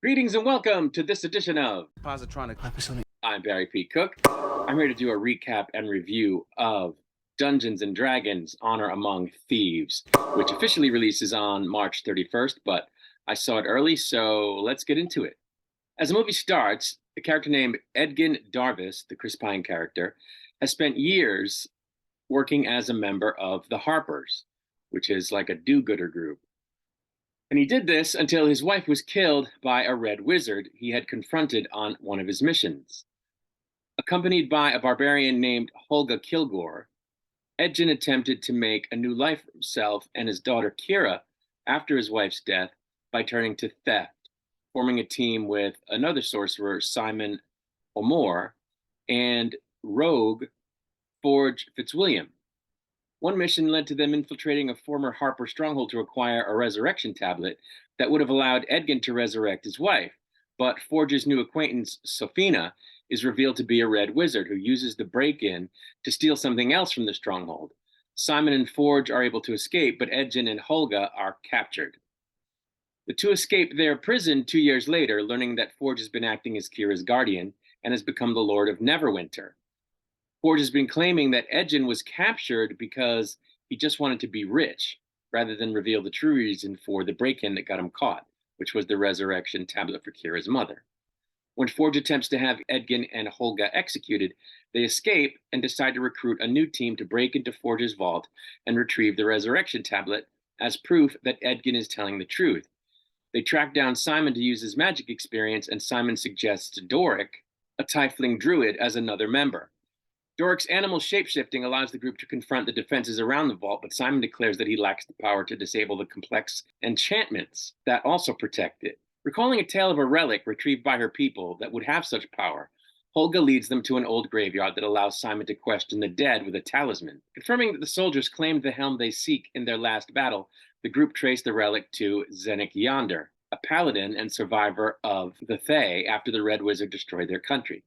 Greetings and welcome to this edition of Positronic. I'm Barry P. Cook. I'm here to do a recap and review of Dungeons & Dragons Honor Among Thieves, which officially releases on March 31st, but I saw it early, so let's get into it. As the movie starts, a character named Edgin Darvis, the Chris Pine character, has spent years working as a member of the Harpers, which is like a do-gooder group. And he did this until his wife was killed by a red wizard he had confronted on one of his missions. Accompanied by a barbarian named Holga Kilgore, Edgin attempted to make a new life for himself and his daughter Kira after his wife's death by turning to theft, forming a team with another sorcerer, Simon O'More, and rogue Forge Fitzwilliam. One mission led to them infiltrating a former Harper stronghold to acquire a resurrection tablet that would have allowed Edgin to resurrect his wife. But Forge's new acquaintance, Sophina, is revealed to be a red wizard who uses the break-in to steal something else from the stronghold. Simon and Forge are able to escape, but Edgin and Holga are captured. The two escape their prison 2 years later, learning that Forge has been acting as Kira's guardian and has become the Lord of Neverwinter. Forge has been claiming that Edgin was captured because he just wanted to be rich, rather than reveal the true reason for the break-in that got him caught, which was the resurrection tablet for Kira's mother. When Forge attempts to have Edgin and Holga executed, they escape and decide to recruit a new team to break into Forge's vault and retrieve the resurrection tablet as proof that Edgin is telling the truth. They track down Simon to use his magic experience, and Simon suggests Doric, a tiefling druid, as another member. Doric's animal shapeshifting allows the group to confront the defenses around the vault, but Simon declares that he lacks the power to disable the complex enchantments that also protect it. Recalling a tale of a relic retrieved by her people that would have such power, Holga leads them to an old graveyard that allows Simon to question the dead with a talisman. Confirming that the soldiers claimed the helm they seek in their last battle, the group traced the relic to Zenik Yonder, a paladin and survivor of the Thay after the Red Wizard destroyed their country.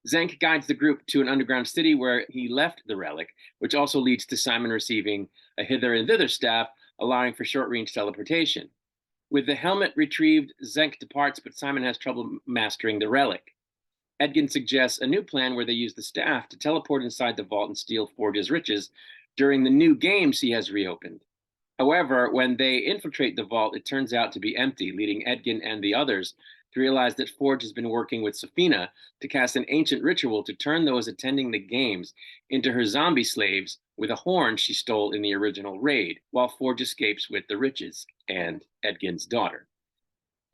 Zenk guides the group to an underground city where he left the relic, which also leads to Simon receiving a hither and thither staff, allowing for short-range teleportation. With the helmet retrieved, Zenk departs, but Simon has trouble mastering the relic. Edgin suggests a new plan where they use the staff to teleport inside the vault and steal Forge's riches during the new games he has reopened. However, when they infiltrate the vault, it turns out to be empty, leading Edgin and the others to realize that Forge has been working with Sophina to cast an ancient ritual to turn those attending the games into her zombie slaves with a horn she stole in the original raid, while Forge escapes with the riches and Edgin's daughter.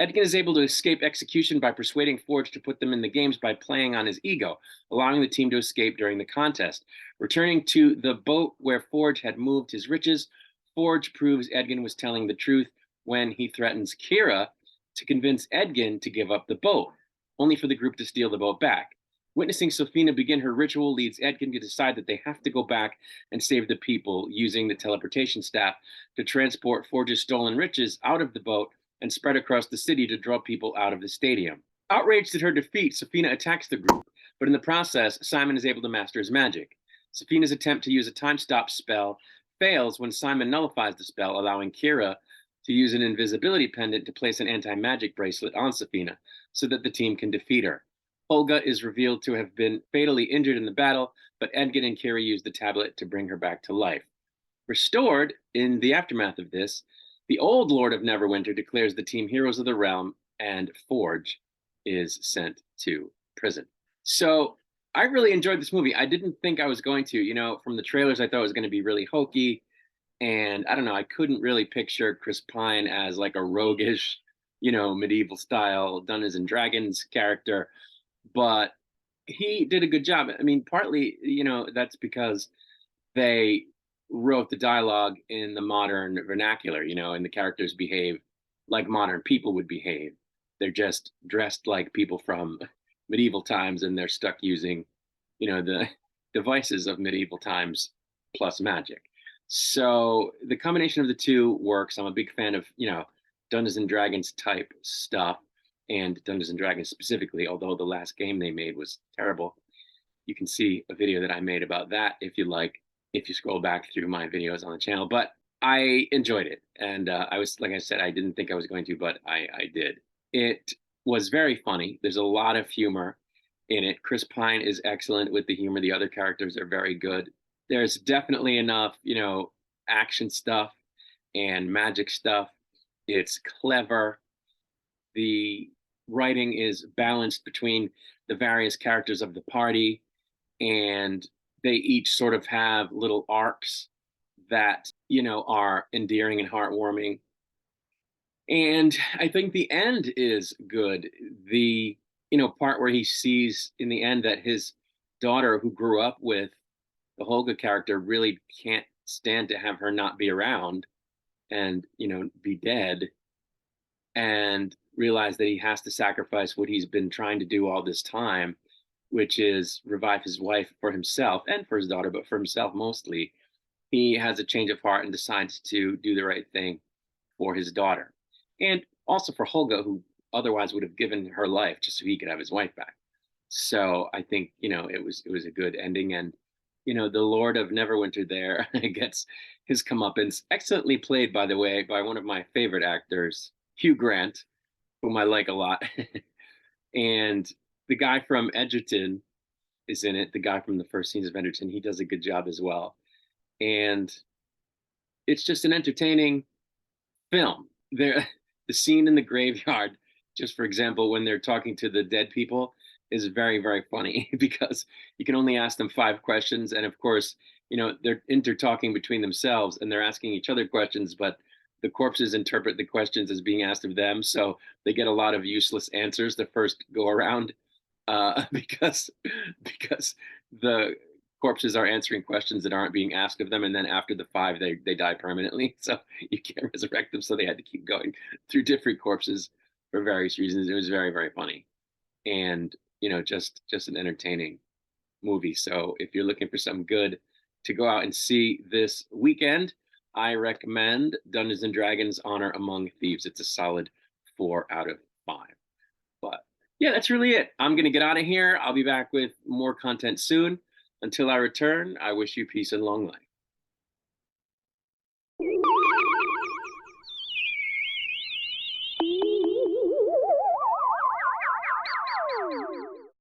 Edgin is able to escape execution by persuading Forge to put them in the games by playing on his ego, allowing the team to escape during the contest. Returning to the boat where Forge had moved his riches, Forge proves Edgin was telling the truth when he threatens Kira to convince Edgin to give up the boat, only for the group to steal the boat back. Witnessing Sophina begin her ritual leads Edgin to decide that they have to go back and save the people, using the teleportation staff to transport Forge's stolen riches out of the boat and spread across the city to draw people out of the stadium. Outraged at her defeat, Sophina attacks the group, but in the process, Simon is able to master his magic. Sophina's attempt to use a time stop spell fails when Simon nullifies the spell, allowing Kira to use an invisibility pendant to place an anti-magic bracelet on Sophina so that the team can defeat her. Holga is revealed to have been fatally injured in the battle, but Edgin and Kira use the tablet to bring her back to life. Restored in the aftermath of this, the old Lord of Neverwinter declares the team heroes of the realm, and Forge is sent to prison. So I really enjoyed this movie. I didn't think I was going to. From the trailers, I thought it was going to be really hokey. And I don't know, I couldn't really picture Chris Pine as like a roguish, medieval style Dungeons and Dragons character, but he did a good job. I mean, partly, that's because they wrote the dialogue in the modern vernacular, and the characters behave like modern people would behave. They're just dressed like people from medieval times, and they're stuck using, the devices of medieval times plus magic. So the combination of the two works. I'm a big fan of, Dungeons and Dragons type stuff, and Dungeons and Dragons specifically, although the last game they made was terrible. You can see a video that I made about that if you like, if you scroll back through my videos on the channel. But I enjoyed it. And I was, like I said, I didn't think I was going to, but I did. It was very funny. There's a lot of humor in it. Chris Pine is excellent with the humor. The other characters are very good. There's definitely enough, action stuff and magic stuff. It's clever. The writing is balanced between the various characters of the party, and they each sort of have little arcs that, are endearing and heartwarming. And I think the end is good. The, part where he sees in the end that his daughter, who grew up with the Holga character, really can't stand to have her not be around and, be dead, and realize that he has to sacrifice what he's been trying to do all this time, which is revive his wife for himself and for his daughter, but for himself mostly. He has a change of heart and decides to do the right thing for his daughter, and also for Holga, who otherwise would have given her life just so he could have his wife back. So I think it was a good ending, and the Lord of Neverwinter there gets his comeuppance, excellently played, by the way, by one of my favorite actors, Hugh Grant, whom I like a lot, and the guy from Edgerton is in it. The guy from the first scenes of Edgerton, he does a good job as well, and it's just an entertaining film. There, the scene in the graveyard, just for example, when they're talking to the dead people, is very, very funny because you can only ask them 5 questions, and of course, they're intertalking between themselves and they're asking each other questions, but the corpses interpret the questions as being asked of them, so they get a lot of useless answers the first go around, because the corpses are answering questions that aren't being asked of them, and then after the 5 they die permanently, so you can't resurrect them, so they had to keep going through different corpses for various reasons. It was very, very funny, and just an entertaining movie. So if you're looking for something good to go out and see this weekend, I recommend Dungeons and Dragons Honor Among Thieves. It's a solid 4 out of 5. But yeah, that's really it. I'm going to get out of here. I'll be back with more content soon. Until I return, I wish you peace and long life.